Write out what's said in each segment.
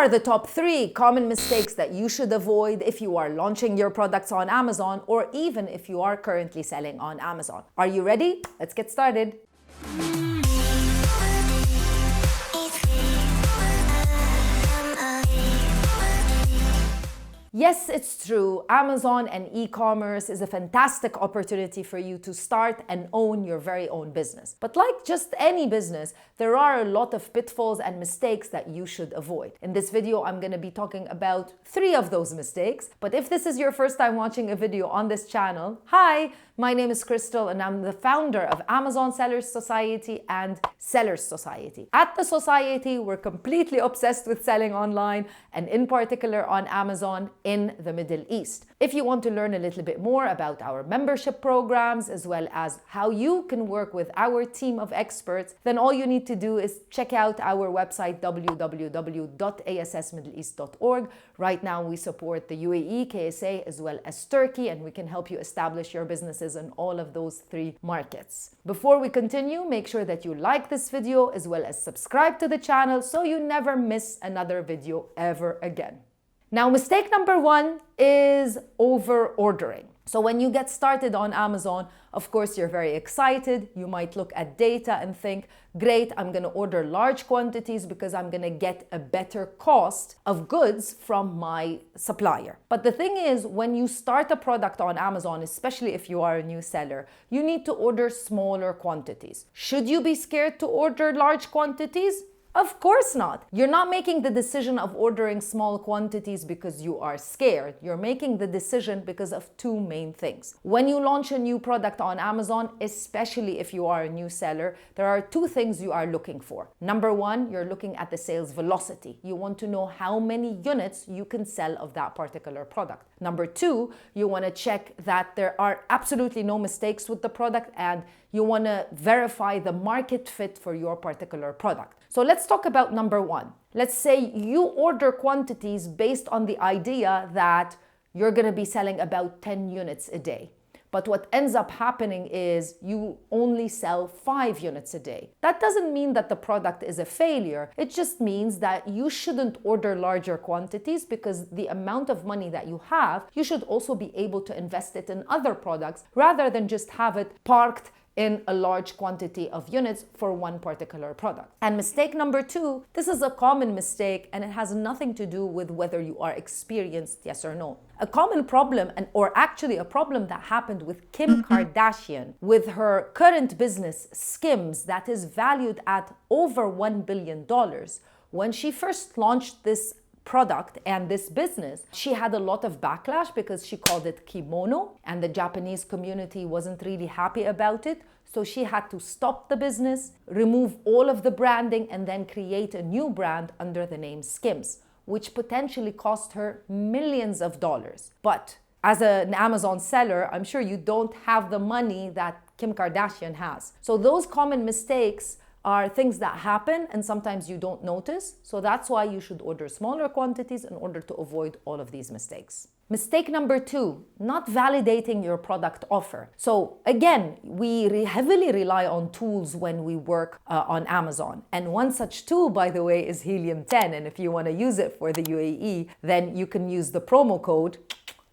are the top 3 common mistakes that you should avoid if you are launching your products on Amazon or even if you are currently selling on Amazon. Are you ready? Let's get started. Yes, it's true. Amazon and e-commerce is a fantastic opportunity for you to start and own your very own business. But like just any business, there are a lot of pitfalls and mistakes that you should avoid. In this video, I'm going to be talking about 3 of those mistakes. But if this is your first time watching a video on this channel, hi, my name is Crystal and I'm the founder of Amazon Sellers Society and Sellers Society. At the society, we're completely obsessed with selling online and in particular on Amazon in the Middle East. If you want to learn a little bit more about our membership programs as well as how you can work with our team of experts, then all you need to do is check out our website www.assmiddleeast.org. Right now we support the UAE, KSA as well as Turkey, and we can help you establish your businesses in all of those 3 markets. Before we continue, make sure that you like this video as well as subscribe to the channel so you never miss another video ever again. Now, mistake number 1 is over-ordering. So when you get started on Amazon, of course, you're very excited. You might look at data and think, great, I'm going to order large quantities because I'm going to get a better cost of goods from my supplier. But the thing is, when you start a product on Amazon, especially if you are a new seller, you need to order smaller quantities. Should you be scared to order large quantities? Of course not. You're not making the decision of ordering small quantities because you are scared. You're making the decision because of 2 main things. When you launch a new product on Amazon, especially if you are a new seller, there are 2 things you are looking for. Number 1, you're looking at the sales velocity. You want to know how many units you can sell of that particular product. Number 2, you want to check that there are absolutely no mistakes with the product and you want to verify the market fit for your particular product. So let's talk about number 1. Let's say you order quantities based on the idea that you're going to be selling about 10 units a day. But what ends up happening is you only sell 5 units a day. That doesn't mean that the product is a failure. It just means that you shouldn't order larger quantities because the amount of money that you have, you should also be able to invest it in other products rather than just have it parked in a large quantity of units for one particular product. And mistake number 2, this is a common mistake and it has nothing to do with whether you are experienced, yes or no. A common problem, or actually a problem that happened with Kim Kardashian with her current business, Skims, that is valued at over $1 billion. When she first launched this product and this business, she had a lot of backlash because she called it kimono and the Japanese community wasn't really happy about it. So she had to stop the business, remove all of the branding, and then create a new brand under the name Skims, which potentially cost her millions of dollars. But as an Amazon seller, I'm sure you don't have the money that Kim Kardashian has. So those common mistakes are things that happen and sometimes you don't notice. So that's why you should order smaller quantities in order to avoid all of these mistakes. Mistake number 2, not validating your product offer. So again, we heavily rely on tools when we work on Amazon. And one such tool, by the way, is Helium 10. And if you want to use it for the UAE, then you can use the promo code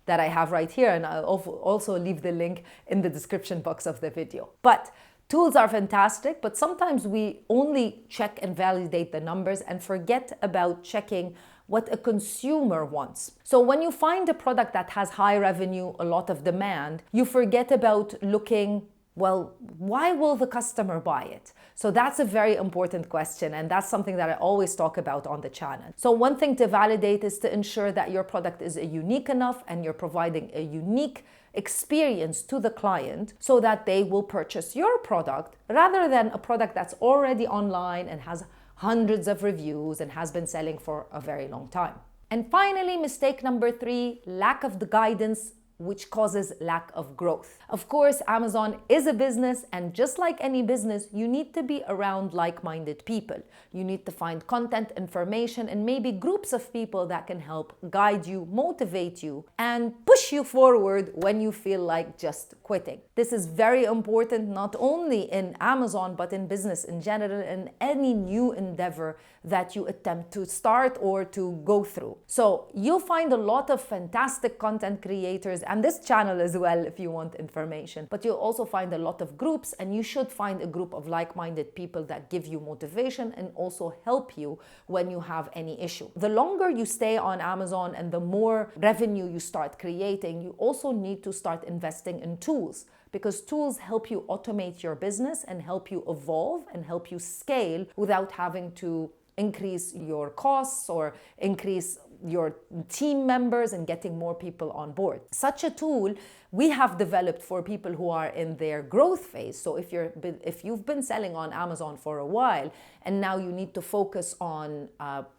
that I have right here. And I'll also leave the link in the description box of the video. But tools are fantastic, but sometimes we only check and validate the numbers and forget about checking what a consumer wants. So when you find a product that has high revenue, a lot of demand, you forget about looking, well, why will the customer buy it? So that's a very important question, and that's something that I always talk about on the channel. So one thing to validate is to ensure that your product is unique enough and you're providing a unique experience to the client so that they will purchase your product rather than a product that's already online and has hundreds of reviews and has been selling for a very long time. And finally, mistake number 3, lack of the guidance which causes lack of growth. Of course, Amazon is a business, and just like any business, you need to be around like-minded people. You need to find content, information, and maybe groups of people that can help guide you, motivate you, and push you forward when you feel like just quitting. This is very important not only in Amazon, but in business in general, and any new endeavor that you attempt to start or to go through. So you'll find a lot of fantastic content creators and this channel as well if you want information. But you'll also find a lot of groups, and you should find a group of like-minded people that give you motivation and also help you when you have any issue. The longer you stay on Amazon and the more revenue you start creating, you also need to start investing in tools, because tools help you automate your business and help you evolve and help you scale without having to increase your costs or increase your team members and getting more people on board. Such a tool we have developed for people who are in their growth phase. So if you've been selling on Amazon for a while and now you need to focus on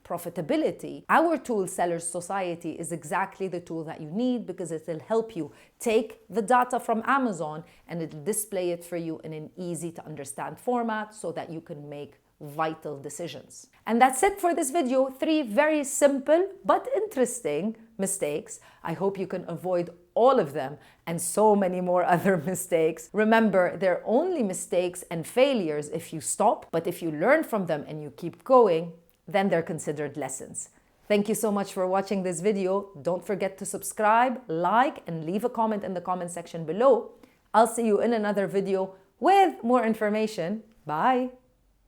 profitability, our tool, Sellers Society, is exactly the tool that you need, because it will help you take the data from Amazon and it'll display it for you in an easy to understand format so that you can make vital decisions. And that's it for this video. 3 very simple but interesting mistakes. I hope you can avoid all of them and so many more other mistakes. Remember, they're only mistakes and failures if you stop, but if you learn from them and you keep going, then they're considered lessons. Thank you so much for watching this video. Don't forget to subscribe, like, and leave a comment in the comment section below. I'll see you in another video with more information. Bye.